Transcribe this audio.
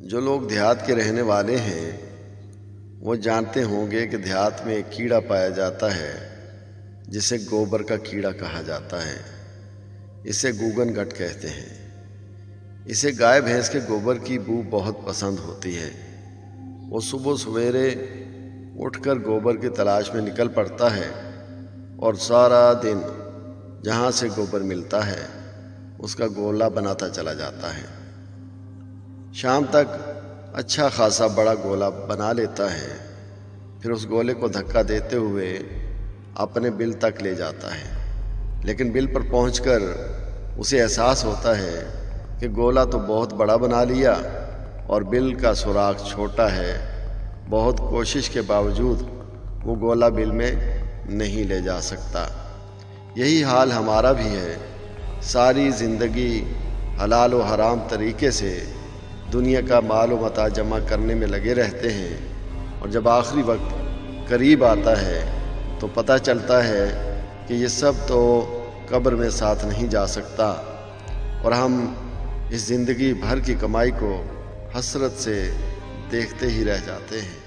جو لوگ دیہات کے رہنے والے ہیں وہ جانتے ہوں گے کہ دیہات میں ایک کیڑا پایا جاتا ہے جسے گوبر کا کیڑا کہا جاتا ہے۔ اسے گوگن گٹ کہتے ہیں۔ اسے گائے بھینس کے گوبر کی بو بہت پسند ہوتی ہے۔ وہ صبح سویرے اٹھ کر گوبر کی تلاش میں نکل پڑتا ہے اور سارا دن جہاں سے گوبر ملتا ہے اس کا گولا بناتا چلا جاتا ہے۔ شام تک اچھا خاصا بڑا گولا بنا لیتا ہے، پھر اس گولے کو دھکا دیتے ہوئے اپنے بل تک لے جاتا ہے، لیکن بل پر پہنچ کر اسے احساس ہوتا ہے کہ گولا تو بہت بڑا بنا لیا اور بل کا سوراخ چھوٹا ہے۔ بہت کوشش کے باوجود وہ گولا بل میں نہیں لے جا سکتا۔ یہی حال ہمارا بھی ہے۔ ساری زندگی حلال و حرام طریقے سے دنیا کا مال و متاع جمع کرنے میں لگے رہتے ہیں، اور جب آخری وقت قریب آتا ہے تو پتہ چلتا ہے کہ یہ سب تو قبر میں ساتھ نہیں جا سکتا، اور ہم اس زندگی بھر کی کمائی کو حسرت سے دیکھتے ہی رہ جاتے ہیں۔